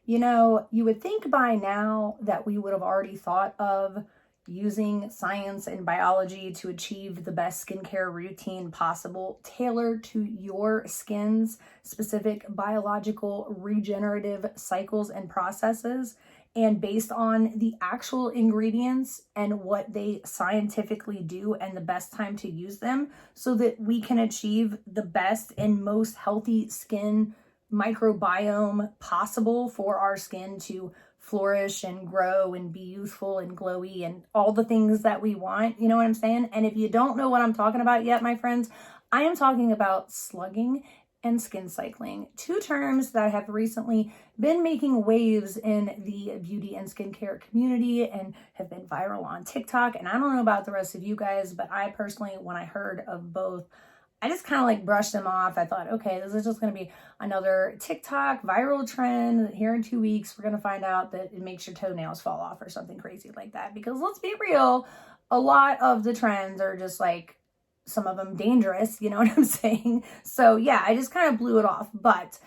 You know, you would think by now that we would have already thought of using science and biology to achieve the best skincare routine possible, tailored to your skin's specific biological regenerative cycles and processes, and based on the actual ingredients and what they scientifically do and the best time to use them, so that we can achieve the best and most healthy skin microbiome possible for our skin to flourish and grow and be youthful and glowy and all the things that we want. You know what I'm saying? And if you don't know what I'm talking about yet, my friends, I am talking about slugging and skin cycling, two terms that have recently been making waves in the beauty and skincare community and have been viral on TikTok. And I don't know about the rest of you guys, but I personally, when I heard of both, I just kind of like brushed them off. I thought, okay, this is just going to be another TikTok viral trend. Here in 2 weeks, we're going to find out that it makes your toenails fall off or something crazy like that. Because let's be real, a lot of the trends are just like, some of them dangerous, you know what I'm saying? So yeah, I just kind of blew it off. But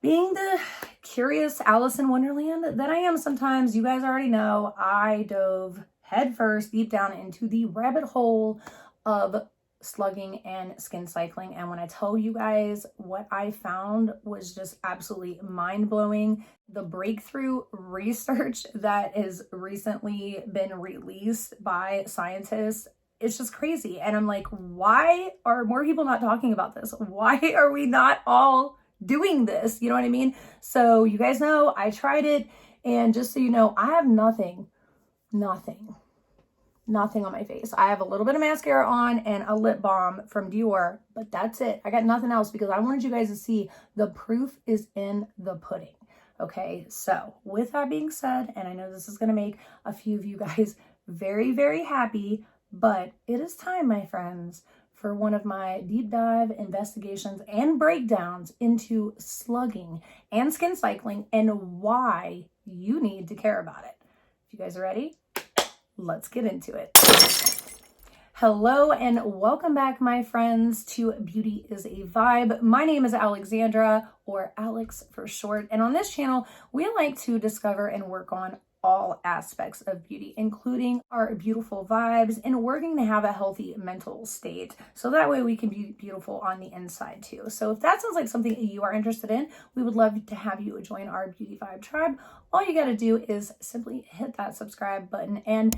being the curious Alice in Wonderland that I am sometimes, you guys already know, I dove headfirst deep down into the rabbit hole of slugging and skin cycling. And when I tell you guys what I found was just absolutely mind-blowing, the breakthrough research that has recently been released by scientists, it's just crazy. And I'm like, why are more people not talking about this? Why are we not all doing this? You know what I mean? So you guys know I tried it, and just so you know, I have nothing on my face. I have a little bit of mascara on and a lip balm from Dior, but that's it. I got nothing else because I wanted you guys to see the proof is in the pudding. Okay, so with that being said, and I know this is going to make a few of you guys very, very happy, but it is time, my friends, for one of my deep dive investigations and breakdowns into slugging and skin cycling and why you need to care about it. If you guys are ready, let's get into it. Hello and welcome back, my friends, to Beauty is a Vibe. My name is Alexandra, or Alex for short, and on this channel, we like to discover and work on all aspects of beauty, including our beautiful vibes and working to have a healthy mental state, so that way we can be beautiful on the inside too. So if that sounds like something you are interested in, we would love to have you join our Beauty Vibe tribe. All you got to do is simply hit that subscribe button, and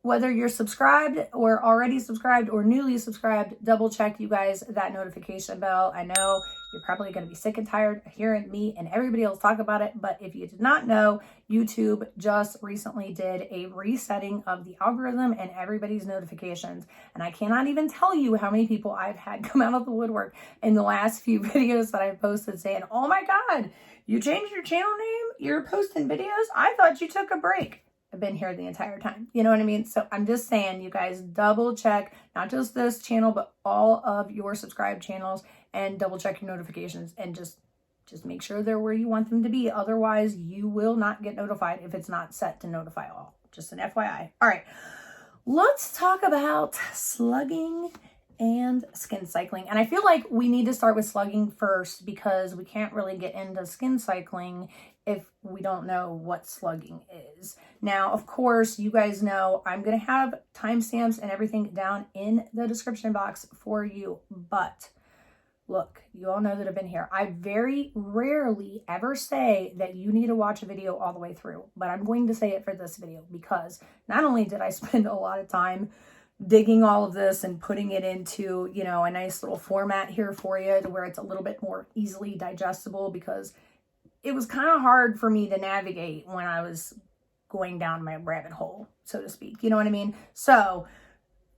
whether you're subscribed or already subscribed or newly subscribed, double check, you guys, that notification bell. I know you're probably going to be sick and tired of hearing me and everybody else talk about it, but if you did not know, YouTube just recently did a resetting of the algorithm and everybody's notifications. And I cannot even tell you how many people I've had come out of the woodwork in the last few videos that I've posted saying, oh my God, you changed your channel name? You're posting videos? I thought you took a break. I've been here the entire time. You know what I mean? So I'm just saying, you guys, double check, not just this channel, but all of your subscribed channels, and double check your notifications, and just make sure they're where you want them to be. Otherwise, you will not get notified if it's not set to notify all. Just an FYI. All right, let's talk about slugging and skin cycling. And I feel like we need to start with slugging first, because we can't really get into skin cycling if we don't know what slugging is. Now, of course, you guys know I'm going to have timestamps and everything down in the description box for you. But look, you all know that I've been here. I very rarely ever say that you need to watch a video all the way through, but I'm going to say it for this video, because not only did I spend a lot of time digging all of this and putting it into, you know, a nice little format here for you to where it's a little bit more easily digestible, because it was kind of hard for me to navigate when I was going down my rabbit hole, so to speak. You know what I mean? So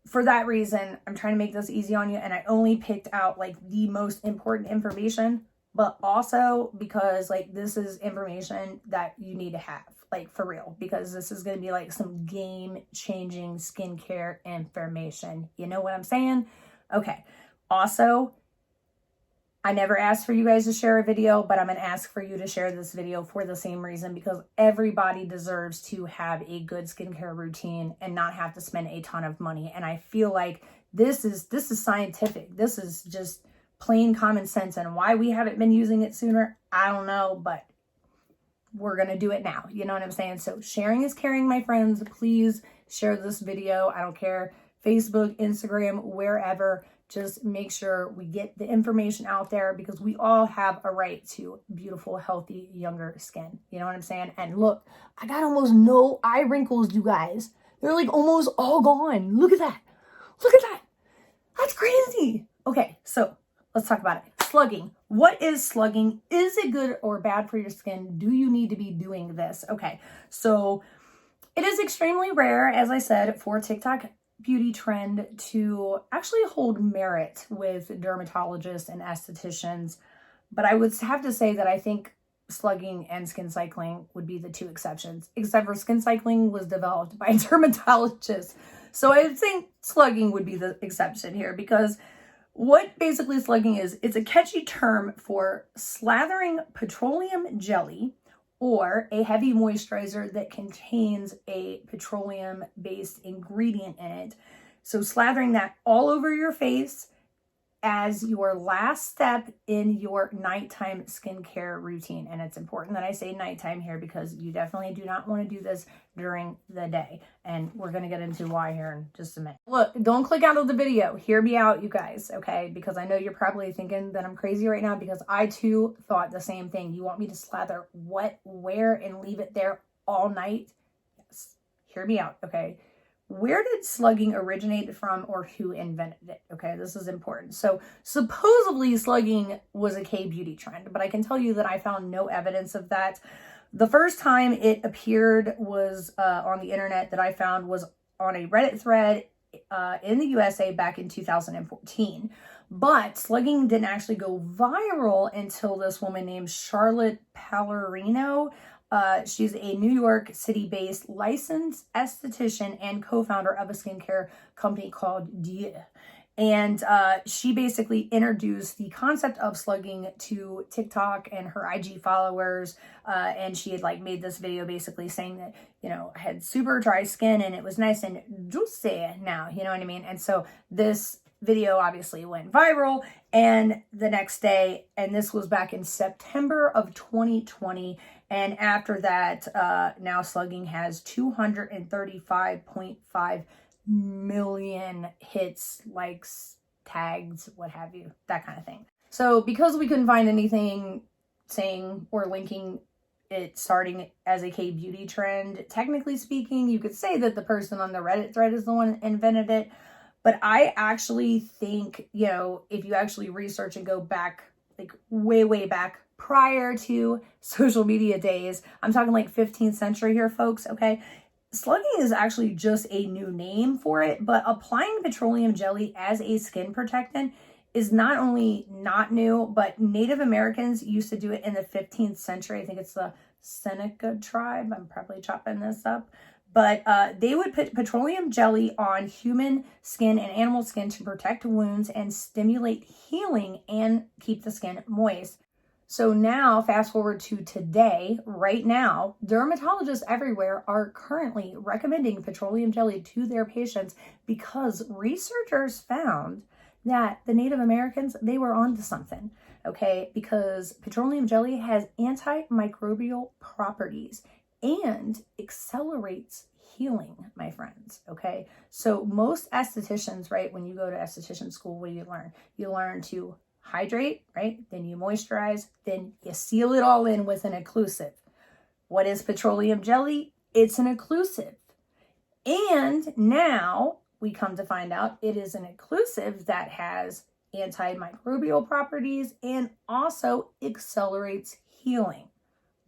for that reason, I'm trying to make this easy on you, and I only picked out like the most important information, but also because like this is information that you need to have, like for real, because this is going to be like some game-changing skincare information. You know what I'm saying? Okay. Also, I never asked for you guys to share a video, but I'm going to ask for you to share this video for the same reason, because everybody deserves to have a good skincare routine and not have to spend a ton of money. And I feel like this is scientific. This is just plain common sense, and why we haven't been using it sooner, I don't know, but we're going to do it now. You know what I'm saying? So sharing is caring, my friends. Please share this video. I don't care. Facebook, Instagram, wherever. Just make sure we get the information out there, because we all have a right to beautiful, healthy, younger skin. You know what I'm saying? And look, I got almost no eye wrinkles, you guys. They're like almost all gone. Look at that. Look at that. That's crazy. Okay, so let's talk about it. Slugging. What is slugging? Is it good or bad for your skin? Do you need to be doing this? Okay, so it is extremely rare, as I said, for TikTok beauty trend to actually hold merit with dermatologists and estheticians. But I would have to say that I think slugging and skin cycling would be the two exceptions, except for skin cycling was developed by dermatologists. So I think slugging would be the exception here, because what basically slugging is, it's a catchy term for slathering petroleum jelly or a heavy moisturizer that contains a petroleum-based ingredient in it. So slathering that all over your face as your last step in your nighttime skincare routine. And it's important that I say nighttime here, because you definitely do not want to do this during the day. And we're going to get into why here in just a minute. Look, don't click out of the video. Hear me out, you guys, okay? Because I know you're probably thinking that I'm crazy right now, because I too thought the same thing. You want me to slather what, where, and leave it there all night? Yes. Hear me out, okay? Where did slugging originate from, or who invented it? Okay, this is important. So supposedly slugging was a K-beauty trend, but I can tell you that I found no evidence of that. The first time it appeared was on the internet that I found was on a Reddit thread in the USA back in 2014. But slugging didn't actually go viral until this woman named Charlotte Pallarino. She's a New York City-based licensed esthetician and co-founder of a skincare company called Dieu. And she basically introduced the concept of slugging to TikTok and her IG followers. And she had like made this video basically saying that, you know, I had super dry skin and it was nice and juicy now, you know what I mean? And so this video obviously went viral, and the next day, and this was back in September of 2020, and after that, now slugging has 235.5 million hits, likes, tags, what have you, that kind of thing. So because we couldn't find anything saying or linking it starting as a K-beauty trend, technically speaking, you could say that the person on the Reddit thread is the one that invented it. But I actually think, you know, if you actually research and go back, like way, way back prior to social media days, I'm talking like 15th century here, folks, okay? Slugging is actually just a new name for it, but applying petroleum jelly as a skin protectant is not only not new, but Native Americans used to do it in the 15th century. I think it's the Seneca tribe. I'm probably chopping this up. But they would put petroleum jelly on human skin and animal skin to protect wounds and stimulate healing and keep the skin moist. So now, fast forward to today, right now, dermatologists everywhere are currently recommending petroleum jelly to their patients, because researchers found that the Native Americans, they were onto something, okay? Because petroleum jelly has antimicrobial properties and accelerates healing, my friends, okay? So most estheticians, right, when you go to esthetician school, what do you learn? You learn to hydrate, right? Then you moisturize, then you seal it all in with an occlusive. What is petroleum jelly? It's an occlusive. And now we come to find out it is an occlusive that has antimicrobial properties and also accelerates healing.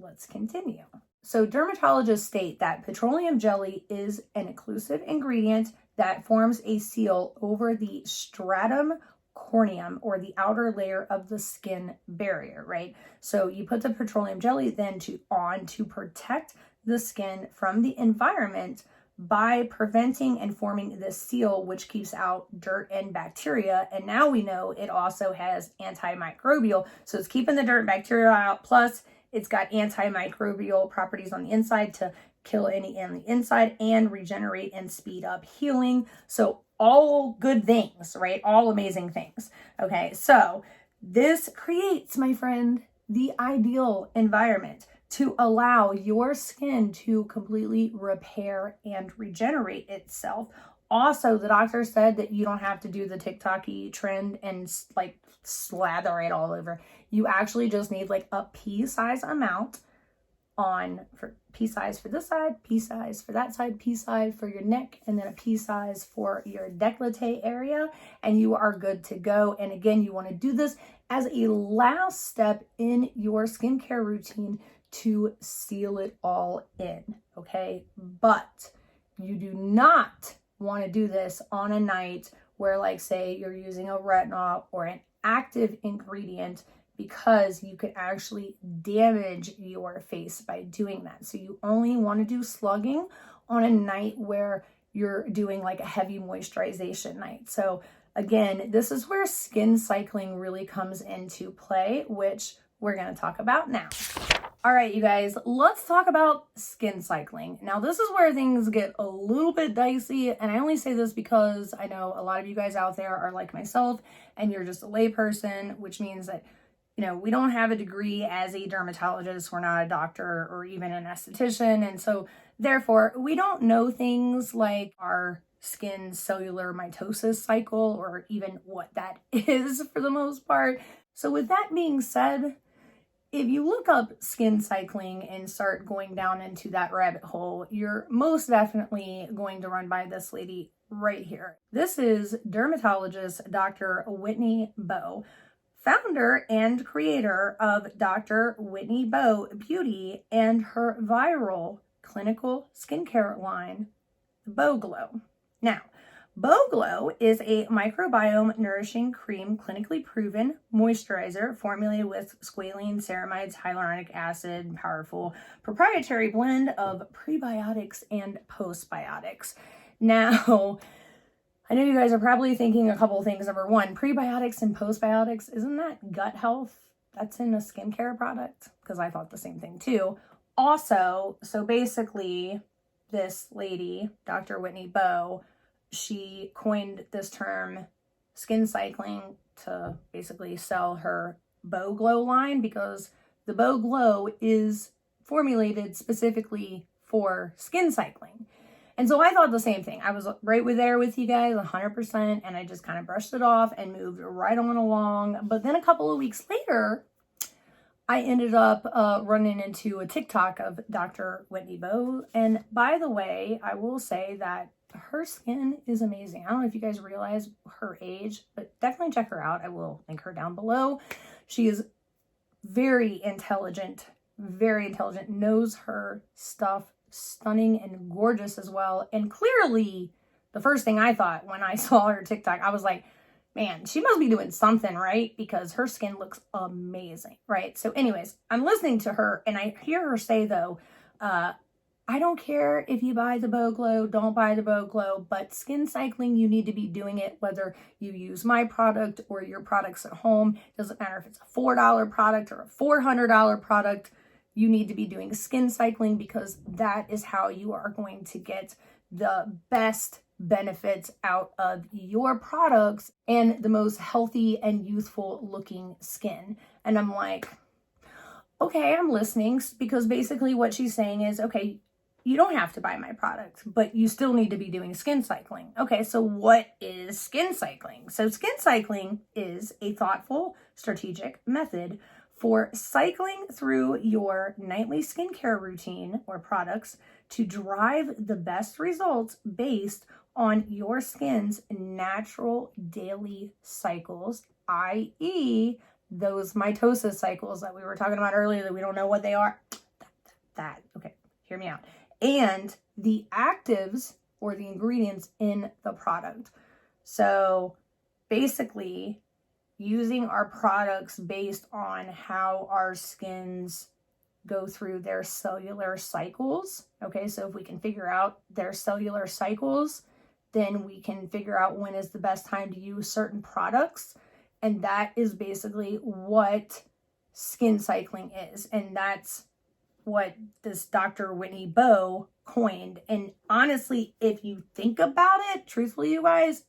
Let's continue. So dermatologists state that petroleum jelly is an occlusive ingredient that forms a seal over the stratum corneum, or the outer layer of the skin barrier, right? So you put the petroleum jelly then on to protect the skin from the environment by preventing and forming this seal, which keeps out dirt and bacteria. And now we know it also has antimicrobial. So it's keeping the dirt and bacteria out, plus it's got antimicrobial properties on the inside to kill any on the inside and regenerate and speed up healing. So all good things, right? All amazing things. Okay, so this creates, my friend, the ideal environment. to allow your skin to completely repair and regenerate itself. Also, the doctor said that you don't have to do the TikTok-y trend and like slather it all over. You actually just need like a pea-size amount on for pea size for this side, pea size for that side, pea size for your neck, and then a pea size for your décolleté area, and you are good to go. And again, you want to do this as a last step in your skincare routine to seal it all in, okay? But you do not want to do this on a night where, like, say you're using a retinol or an active ingredient, because you could actually damage your face by doing that. So you only want to do slugging on a night where you're doing like a heavy moisturization night. So again, this is where skin cycling really comes into play, which we're going to talk about now. All right, you guys, let's talk about skin cycling. Now, this is where things get a little bit dicey, and I only say this because I know a lot of you guys out there are like myself, and you're just a layperson, which means that, you know, we don't have a degree as a dermatologist. We're not a doctor or even an esthetician, and so therefore, we don't know things like our skin cellular mitosis cycle or even what that is for the most part. So with that being said, if you look up skin cycling and start going down into that rabbit hole, you're most definitely going to run by this lady right here. This is dermatologist Dr. Whitney Bowe, founder and creator of Dr. Whitney Bowe Beauty and her viral clinical skincare line, Bowe Glowe. Now, Bowe Glowe is a microbiome nourishing cream, clinically proven moisturizer formulated with squalene, ceramides, hyaluronic acid, powerful proprietary blend of prebiotics and postbiotics. Now, I know you guys are probably thinking a couple of things. Number one, prebiotics and postbiotics, isn't that gut health? That's in a skincare product? Because I thought the same thing too. Also, so basically, this lady, Dr. Whitney Bowe, she coined this term skin cycling to basically sell her Bowe Glowe line, because the Bowe Glowe is formulated specifically for skin cycling. And so I thought the same thing. I was right there with you guys 100%, and I just kind of brushed it off and moved right on along. But then a couple of weeks later, I ended up running into a TikTok of Dr. Whitney Bowe. And by the way, I will say that her skin is amazing. I don't know if you guys realize her age, but definitely check her out. I will link her down below. She is very intelligent, knows her stuff, stunning and gorgeous as well. And clearly, the first thing I thought when I saw her TikTok, I was like, man, she must be doing something right, because her skin looks amazing, right? So anyways, I'm listening to her and I hear her say though, I don't care if you buy the Bowe Glowe, don't buy the Bowe Glowe, but skin cycling, you need to be doing it whether you use my product or your products at home. Doesn't matter if it's a $4 product or a $400 product, you need to be doing skin cycling, because that is how you are going to get the best benefits out of your products and the most healthy and youthful looking skin. And I'm like, okay, I'm listening, because basically what she's saying is, okay, you don't have to buy my product, but you still need to be doing skin cycling. Okay, so what is skin cycling? So skin cycling is a thoughtful, strategic method for cycling through your nightly skincare routine or products to drive the best results based on your skin's natural daily cycles, i.e., those mitosis cycles that we were talking about earlier that we don't know what they are. Okay, hear me out. And the actives or the ingredients in the product. So basically, using our products based on how our skins go through their cellular cycles. Okay, so if we can figure out their cellular cycles, then we can figure out when is the best time to use certain products. And that is basically what skin cycling is. And that's what this Dr. Whitney Bowe coined. And honestly, if you think about it, truthfully, you guys,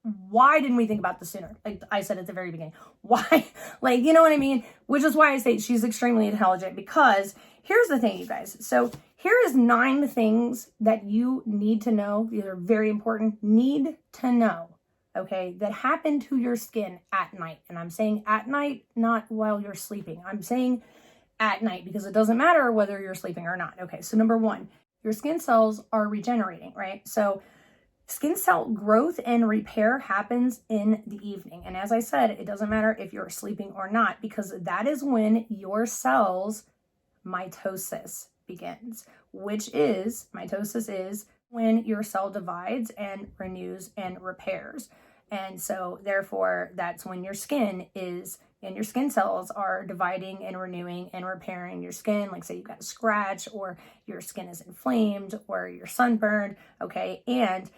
why didn't we think about this sooner? Like I said at the very beginning, why? Like, you know what I mean? Which is why I say she's extremely intelligent, because here's the thing, you guys. So here is 9 things that you need to know. These are very important, need to know, okay, that happen to your skin at night. And I'm saying at night, not while you're sleeping. I'm saying at night because it doesn't matter whether you're sleeping or not. Okay, so number 1, your skin cells are regenerating, right? So skin cell growth and repair happens in the evening. And as I said, it doesn't matter if you're sleeping or not, because that is when your cells mitosis begins, which is, mitosis is when your cell divides and renews and repairs. And so therefore, that's when your skin is, and your skin cells are dividing and renewing and repairing your skin. Like say you've got a scratch, or your skin is inflamed, or you're sunburned, okay? And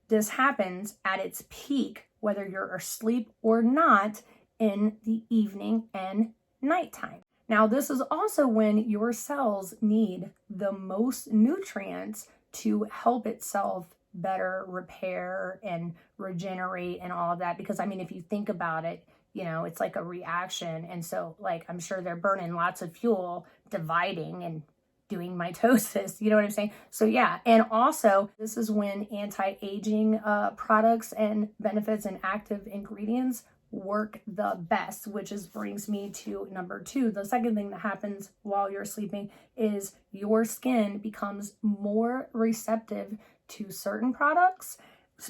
this happens at its peak, whether you're asleep or not, in the evening and nighttime. Now, this is also when your cells need the most nutrients to help itself better repair and regenerate and all of that. Because I mean, if you think about it, you know, it's like a reaction. And so like, I'm sure they're burning lots of fuel, dividing and doing mitosis, you know what I'm saying? So yeah, and also this is when anti-aging products and benefits and active ingredients work the best, which brings me to number 2. The second thing that happens while you're sleeping is your skin becomes more receptive to certain products,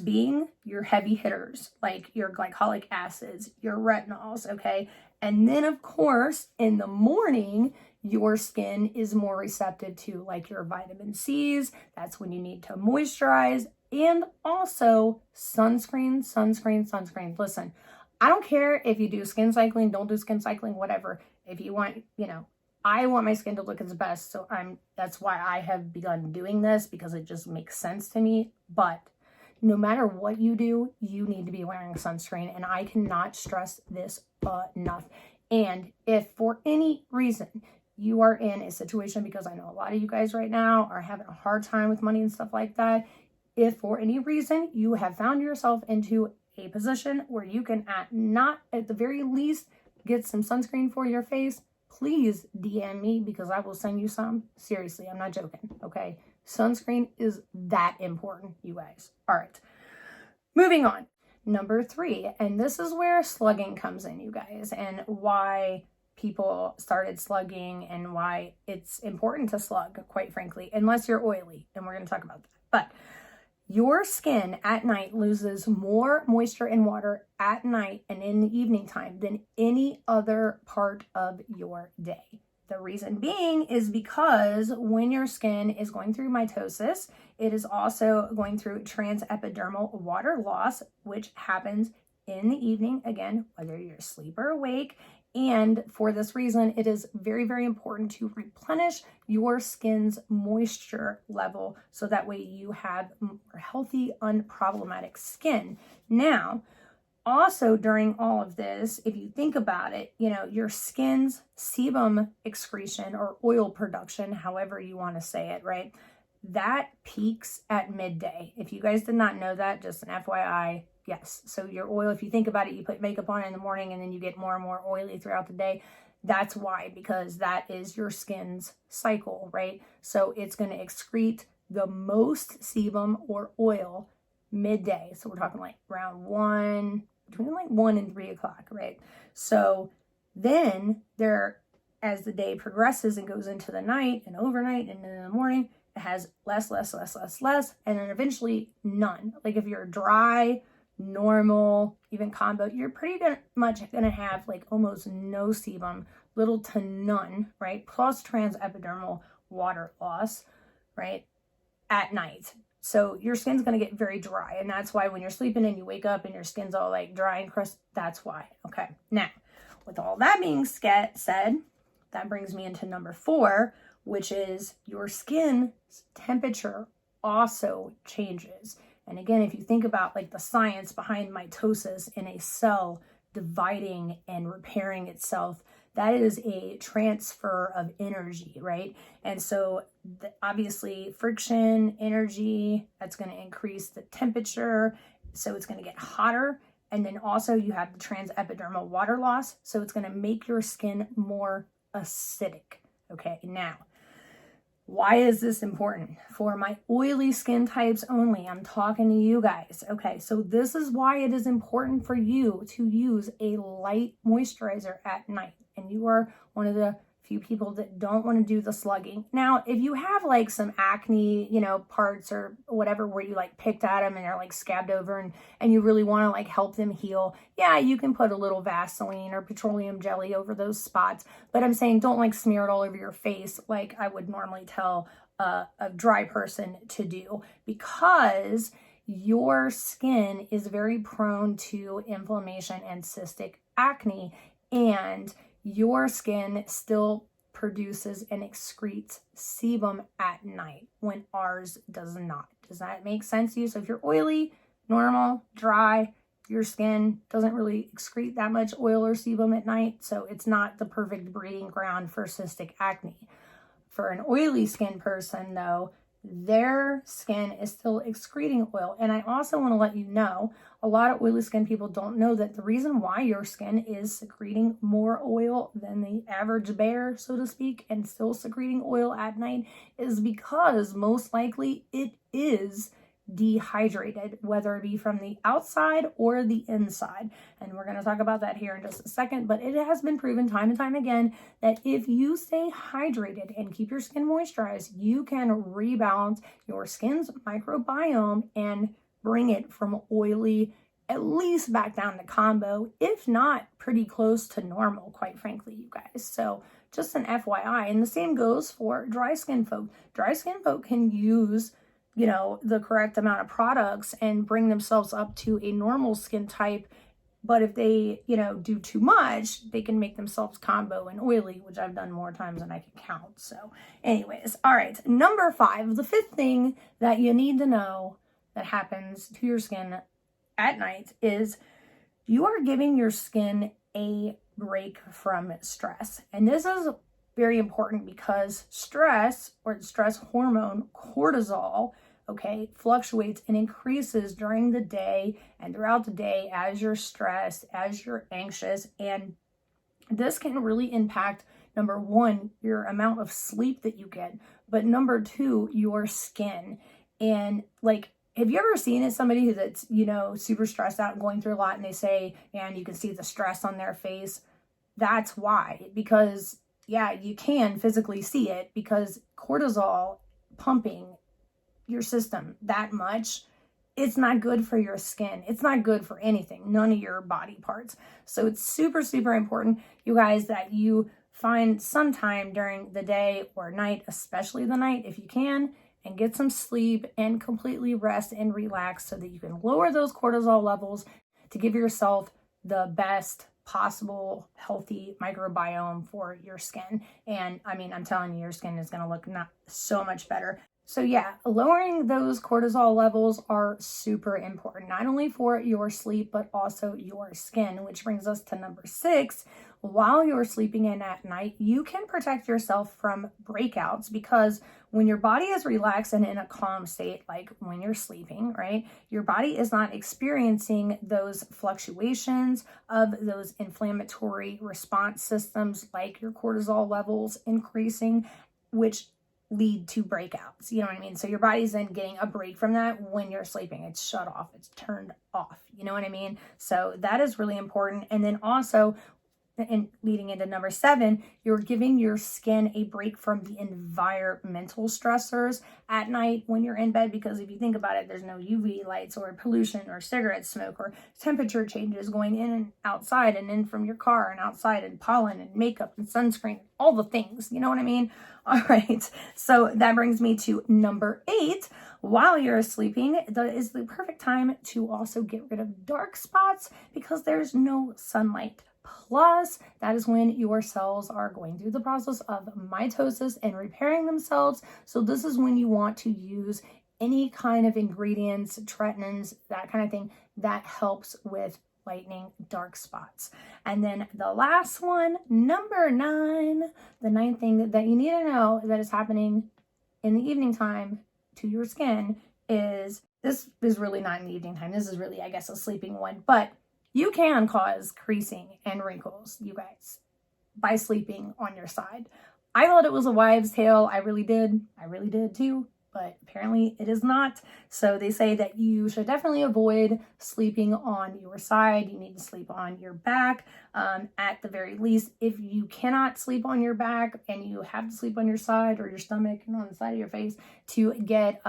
being your heavy hitters, like your glycolic acids, your retinols, okay? And then of course, in the morning, your skin is more receptive to like your vitamin C's. That's when you need to moisturize, and also sunscreen. Listen, I don't care if you do skin cycling, don't do skin cycling, whatever. If you want, you know, I want my skin to look its best. So that's why I have begun doing this, because it just makes sense to me. But no matter what you do, you need to be wearing sunscreen. And I cannot stress this enough. And if for any reason you are in a situation, because I know a lot of you guys right now are having a hard time with money and stuff like that, if for any reason you have found yourself into a position where you can not at the very least get some sunscreen for your face, please DM me, because I will send you some. Seriously, I'm not joking, okay? Sunscreen is that important, you guys. All right, moving on. Number 3, and this is where slugging comes in, you guys, and why people started slugging and why it's important to slug, quite frankly, unless you're oily, and we're going to talk about that. But your skin at night loses more moisture and water at night and in the evening time than any other part of your day. The reason being is because when your skin is going through mitosis, it is also going through transepidermal water loss, which happens in the evening, again, whether you're asleep or awake. And for this reason, it is very, very important to replenish your skin's moisture level, so that way you have more healthy, unproblematic skin. Now, also during all of this, if you think about it, you know, your skin's sebum excretion or oil production, however you want to say it, right? That peaks at midday. If you guys did not know that, just an FYI, yes. So your oil, if you think about it, you put makeup on in the morning and then you get more and more oily throughout the day. That's why, because that is your skin's cycle, right? So it's going to excrete the most sebum or oil midday. So we're talking like around between like 1 and 3 o'clock, right? So then as the day progresses and goes into the night and overnight and in the morning, it has less, and then eventually none. Like if you're dry, normal, even combo, you're pretty much going to have like almost no sebum, little to none, right? Plus transepidermal water loss, right? At night. So your skin's going to get very dry. And that's why when you're sleeping and you wake up and your skin's all like dry and crusty, that's why. Okay. Now, with all that being said, that brings me into number 4, which is your skin's temperature also changes. And again, if you think about like the science behind mitosis in a cell dividing and repairing itself, that is a transfer of energy, right? And so obviously friction, energy, that's going to increase the temperature. so it's going to get hotter. And then also you have the transepidermal water loss, so it's going to make your skin more acidic. Okay, now, why is this important? For my oily skin types only, I'm talking to you guys. Okay, so this is why it is important for you to use a light moisturizer at night. And you are one of the few people that don't want to do the slugging. Now, if you have like some acne, you know, parts or whatever where you like picked at them and they're like scabbed over and you really want to like help them heal, yeah, you can put a little Vaseline or petroleum jelly over those spots. But I'm saying don't like smear it all over your face like I would normally tell a dry person to do, because your skin is very prone to inflammation and cystic acne, and your skin still produces and excretes sebum at night when ours does not. Does that make sense to you? So if you're oily, normal, dry, your skin doesn't really excrete that much oil or sebum at night, so it's not the perfect breeding ground for cystic acne. For an oily skin person though, their skin is still excreting oil. And I also want to let you know, a lot of oily skin people don't know that the reason why your skin is secreting more oil than the average bear, so to speak, and still secreting oil at night is because most likely it is dehydrated, whether it be from the outside or the inside. And we're going to talk about that here in just a second, but it has been proven time and time again that if you stay hydrated and keep your skin moisturized, you can rebalance your skin's microbiome and bring it from oily at least back down to combo, if not pretty close to normal, quite frankly, you guys. So just an FYI. And the same goes for dry skin folk. Dry skin folk can use, you know, the correct amount of products and bring themselves up to a normal skin type. But if they, you know, do too much, they can make themselves combo and oily, which I've done more times than I can count. So anyways, all right. Number 5, the 5th thing that you need to know that happens to your skin at night is you are giving your skin a break from stress. And this is very important because stress, or the stress hormone cortisol, okay, fluctuates and increases during the day and throughout the day as you're stressed, as you're anxious. And this can really impact, number 1, your amount of sleep that you get, but number 2, your skin. And like, have you ever seen it, somebody that's, you know, super stressed out and going through a lot, and they say, and you can see the stress on their face? That's why, because yeah, you can physically see it, because cortisol pumping your system that much, it's not good for your skin. It's not good for anything, none of your body parts. So it's super, super important, you guys, that you find some time during the day or night, especially the night if you can, and get some sleep and completely rest and relax so that you can lower those cortisol levels to give yourself the best possible healthy microbiome for your skin. And I mean, I'm telling you, your skin is going to look not so much better. So yeah, lowering those cortisol levels are super important, not only for your sleep, but also your skin, which brings us to number 6. While you're sleeping in at night, you can protect yourself from breakouts, because when your body is relaxed and in a calm state, like when you're sleeping, right, your body is not experiencing those fluctuations of those inflammatory response systems, like your cortisol levels increasing, which lead to breakouts. You know what I mean? So your body's then getting a break from that when you're sleeping. It's shut off. It's turned off. You know what I mean? So that is really important. And then also, and leading into number 7, you're giving your skin a break from the environmental stressors at night when you're in bed, because if you think about it, there's no UV lights or pollution or cigarette smoke or temperature changes going in and outside and in from your car and outside, and pollen and makeup and sunscreen, all the things, you know what I mean? All right, so that brings me to number 8. While you're sleeping, that is the perfect time to also get rid of dark spots, because there's no sunlight. Plus, that is when your cells are going through the process of mitosis and repairing themselves. So this is when you want to use any kind of ingredients, tretinoins, that kind of thing, that helps with lightening dark spots. And then the last one, number 9, the 9th thing that you need to know that is happening in the evening time to your skin is this is really not in the evening time. This is really, I guess, a sleeping one. But you can cause creasing and wrinkles, you guys, by sleeping on your side. I thought it was a wives' tale. I really did. I really did too. But apparently it is not. So they say that you should definitely avoid sleeping on your side. You need to sleep on your back at the very least. If you cannot sleep on your back and you have to sleep on your side or your stomach and on the side of your face, to get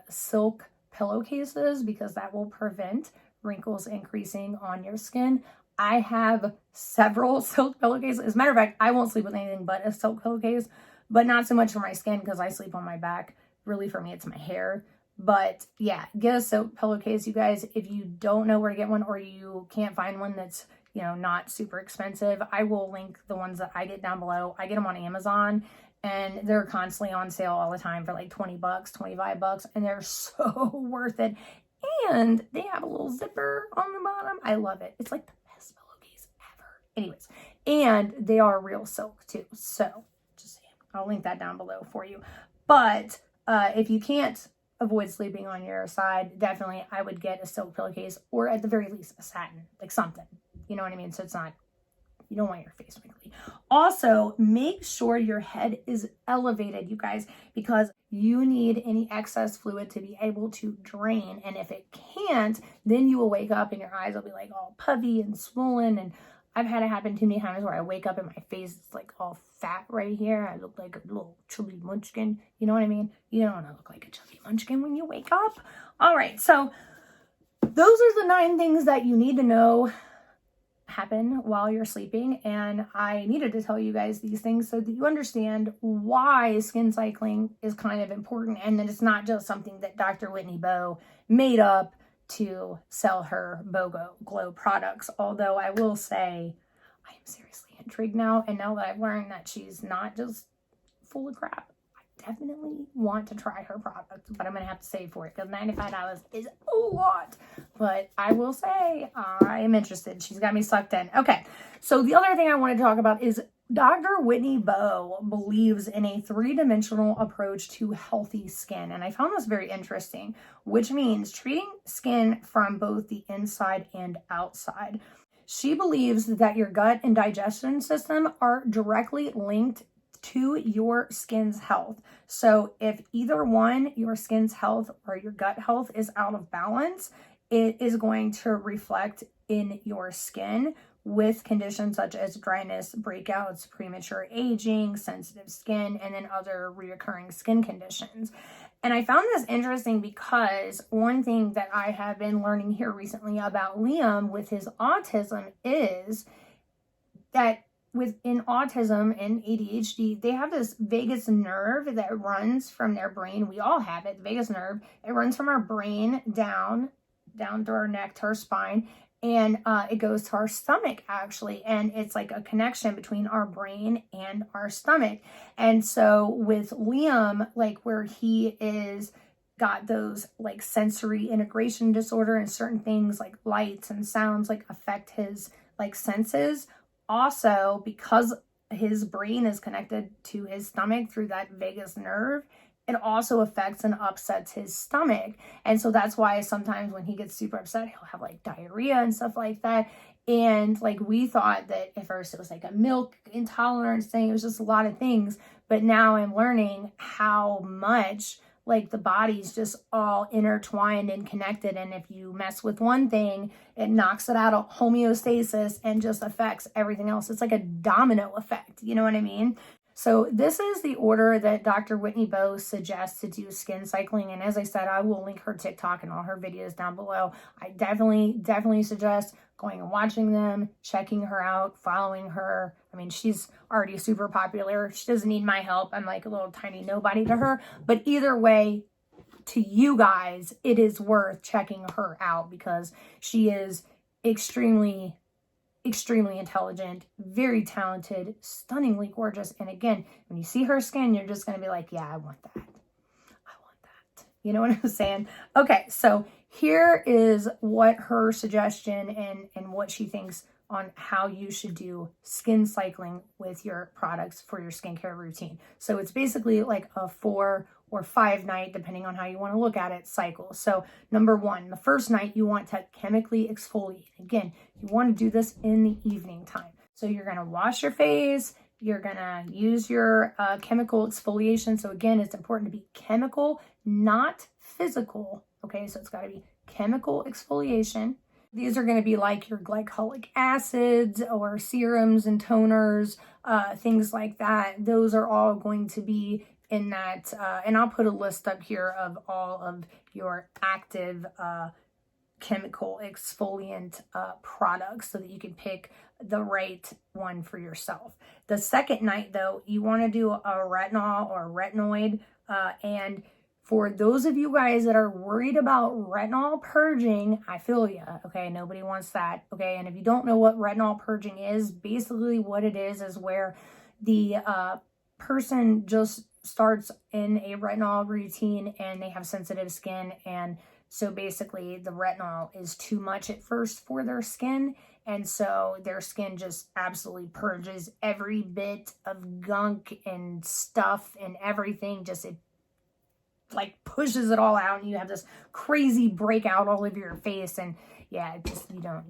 silk pillowcases, because that will prevent wrinkles increasing on your skin. I have several silk pillowcases. As a matter of fact, I won't sleep with anything but a silk pillowcase, but not so much for my skin because I sleep on my back. Really, for me, it's my hair. But yeah, get a silk pillowcase, you guys. If you don't know where to get one, or you can't find one that's, you know, not super expensive, I will link the ones that I get down below. I get them on Amazon, and they're constantly on sale all the time for like 20 bucks, 25 bucks, and they're so worth it. And they have a little zipper on the bottom. I love it. It's like the best pillowcase ever. Anyways, and they are real silk too. So just saying, I'll link that down below for you. But if you can't avoid sleeping on your side, definitely I would get a silk pillowcase, or at the very least a satin, like something, you know what I mean? So it's not, you don't want your face wrinkly. Also, make sure your head is elevated, you guys, because you need any excess fluid to be able to drain. And if it can't, then you will wake up and your eyes will be like all puffy and swollen. And I've had it happen too many times where I wake up and my face is like all fat right here. I look like a little chubby munchkin. You know what I mean? You don't want to look like a chubby munchkin when you wake up. All right, so those are the 9 things that you need to know happen while you're sleeping. And I needed to tell you guys these things so that you understand why skin cycling is kind of important, and that it's not just something that Dr. Whitney Bowe made up to sell her Bowe Glowe products. Although I will say I am seriously intrigued now, and now that I've learned that she's not just full of crap, I definitely want to try her product, but I'm gonna have to save for it because $95 is a lot. But I will say I am interested. She's got me sucked in. Okay, so the other thing I want to talk about is Dr. Whitney Bowe believes in a 3-dimensional approach to healthy skin. And I found this very interesting, which means treating skin from both the inside and outside. She believes that your gut and digestion system are directly linked to your skin's health. So if either one, your skin's health or your gut health, is out of balance, it is going to reflect in your skin with conditions such as dryness, breakouts, premature aging, sensitive skin, and then other recurring skin conditions. And I found this interesting because one thing that I have been learning here recently about Liam with his autism is that within autism and ADHD, they have this vagus nerve that runs from their brain. We all have it, the vagus nerve. It runs from our brain down to our neck, to our spine, and it goes to our stomach, actually. And it's like a connection between our brain and our stomach. And so with Liam, like where he is got those like sensory integration disorder, and certain things like lights and sounds like affect his like senses. Also, because his brain is connected to his stomach through that vagus nerve, it also affects and upsets his stomach. And so that's why sometimes when he gets super upset, he'll have like diarrhea and stuff like that. And like we thought that at first it was like a milk intolerance thing. It was just a lot of things. But now I'm learning how much like the body's just all intertwined and connected. And if you mess with one thing, it knocks it out of homeostasis and just affects everything else. It's like a domino effect. You know what I mean? So this is the order that Dr. Whitney Bowe suggests to do skin cycling. And as I said, I will link her TikTok and all her videos down below. I definitely suggest going and watching them, checking her out, following her. I mean, she's already super popular. She doesn't need my help. I'm like a little tiny nobody to her. But either way, to you guys, it is worth checking her out because she is extremely intelligent, very talented, stunningly gorgeous. And again, when you see her skin, you're just going to be like, yeah, I want that. I want that. You know what I'm saying? Okay, so here is what her suggestion and what she thinks on how you should do skin cycling with your products for your skincare routine. So it's basically like a 4 or 5 night, depending on how you want to look at it, cycle. So number 1, the first night you want to chemically exfoliate. Again, you want to do this in the evening time. So you're going to wash your face, you're going to use your chemical exfoliation. So again, it's important to be chemical, not physical. Okay, so it's got to be chemical exfoliation. These are going to be like your glycolic acids or serums and toners, things like that. Those are all going to be in that, and I'll put a list up here of all of your active chemical exfoliant products so that you can pick the right one for yourself. The second night, though, you want to do a retinol or retinoid, and for those of you guys that are worried about retinol purging, I feel you, okay? Nobody wants that, okay? And if you don't know what retinol purging is, basically what it is where the person just starts in a retinol routine and they have sensitive skin, and so basically the retinol is too much at first for their skin, and so their skin just absolutely purges every bit of gunk and stuff and everything, just it like pushes it all out, and you have this crazy breakout all over your face. And yeah, just you don't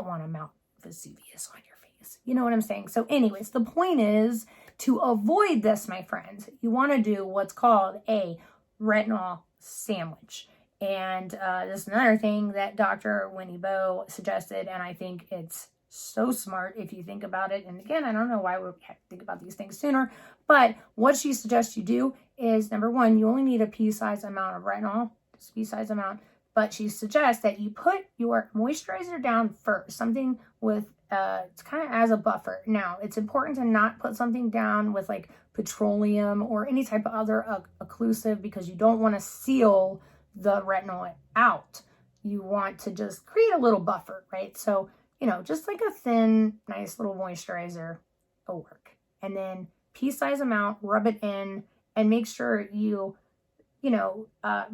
want to Mount Vesuvius on your face. You know what I'm saying? So anyways, the point is to avoid this, my friends, you want to do what's called a retinol sandwich. And this is another thing that Dr. Whitney Bowe suggested, and I think it's so smart if you think about it. And again, I don't know why we have to think about these things sooner, but what she suggests you do is, number 1, you only need a pea-sized amount of retinol, just pea-sized amount, but she suggests that you put your moisturizer down first, something with, it's kind of as a buffer. Now, it's important to not put something down with like petroleum or any type of other occlusive, because you don't want to seal the retinol out. You want to just create a little buffer, right? So, just like a thin, nice little moisturizer will work. And then pea-size amount, rub it in, and make sure you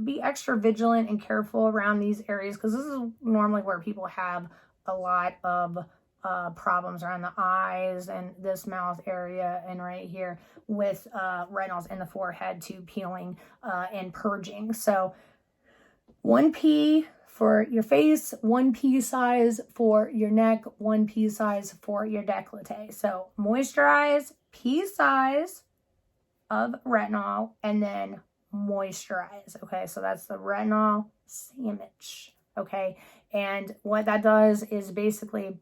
be extra vigilant and careful around these areas, because this is normally where people have a lot of problems around the eyes and this mouth area and right here with retinols in the forehead to peeling and purging. So 1 pea for your face, 1 pea size for your neck, 1 pea size for your décolleté. So moisturize, pea size of retinol, and then moisturize. Okay, so that's the retinol sandwich. Okay, and what that does is basically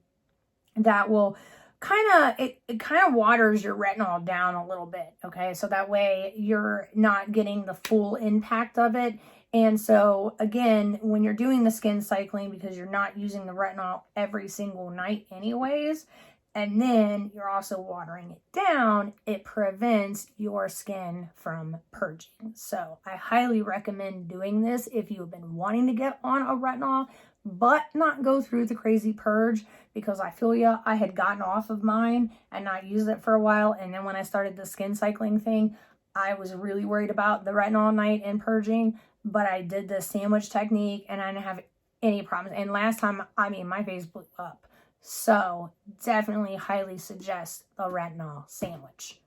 that will it kind of waters your retinol down a little bit. Okay, so that way you're not getting the full impact of it. And so again, when you're doing the skin cycling, because you're not using the retinol every single night anyways, and then you're also watering it down, it prevents your skin from purging. So I highly recommend doing this if you've been wanting to get on a retinol, but not go through the crazy purge, because I feel ya, I had gotten off of mine and not used it for a while. And then when I started the skin cycling thing, I was really worried about the retinol night and purging, but I did the sandwich technique and I didn't have any problems. And last time, my face blew up. So definitely highly suggest the retinol sandwich.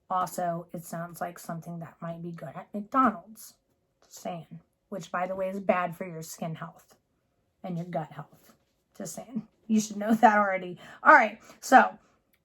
Also, it sounds like something that might be good at McDonald's. Just saying. Which, by the way, is bad for your skin health and your gut health. Just saying. You should know that already. All right. So,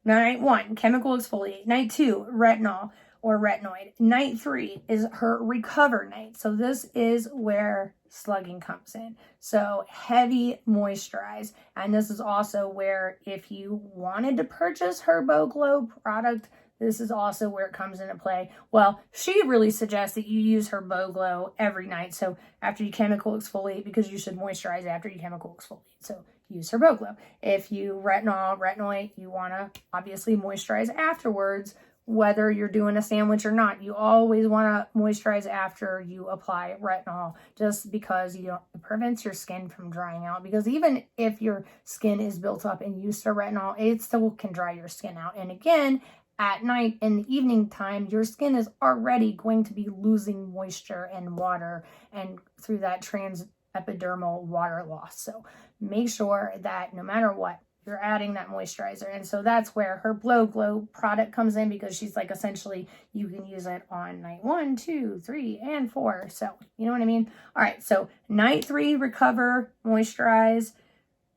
night 1, chemical exfoliate. Night 2, retinol or retinoid. Night 3 is her recover night. So this is where slugging comes in. So heavy moisturize. And this is also where, if you wanted to purchase her Bowe Glowe product, this is also where it comes into play. Well, she really suggests that you use her Bowe Glowe every night. So after you chemical exfoliate, because you should moisturize after you chemical exfoliate. So use her Bowe Glowe. If you retinoid, you want to obviously moisturize afterwards. Whether you're doing a sandwich or not, you always want to moisturize after you apply retinol, just because it prevents your skin from drying out. Because even if your skin is built up and used to retinol, it still can dry your skin out. And again, at night in the evening time, your skin is already going to be losing moisture and water, and through that transepidermal water loss. So make sure that no matter what, you're adding that moisturizer. And so that's where her Bowe Glowe product comes in, because she's like, essentially, you can use it on night 1, 2, 3, and 4. So, you know what I mean? All right, so night 3, recover, moisturize,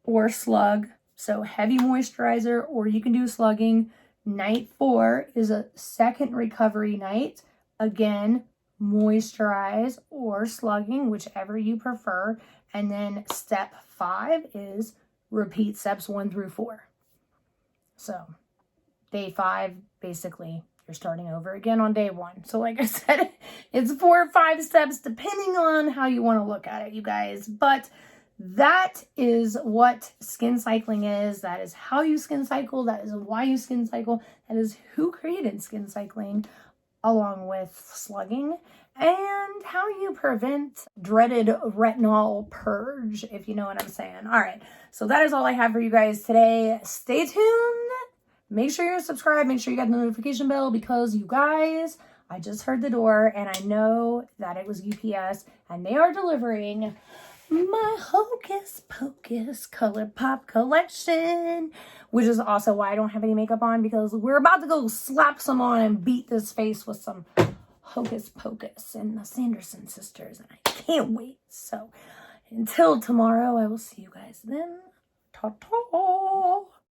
or slug. So heavy moisturizer, or you can do slugging. Night 4 is a second recovery night. Again, moisturize or slugging, whichever you prefer. And then step 5 is repeat steps 1 through 4. So day 5, basically, you're starting over again on day 1. So like I said, it's 4 or 5 steps depending on how you want to look at it, you guys. But that is what skin cycling is. That is how you skin cycle. That is why you skin cycle. That is who created skin cycling, along with slugging, and how you prevent dreaded retinol purge, if you know what I'm saying. All right, so that is all I have for you guys today. Stay tuned. Make sure you're subscribed. Make sure you got the notification bell, because you guys, I just heard the door and I know that it was UPS and they are delivering my Hocus Pocus ColourPop collection, which is also why I don't have any makeup on, because we're about to go slap some on and beat this face with some Hocus Pocus and the Sanderson sisters, and I can't wait. So until tomorrow, I will see you guys then. Ta-ta!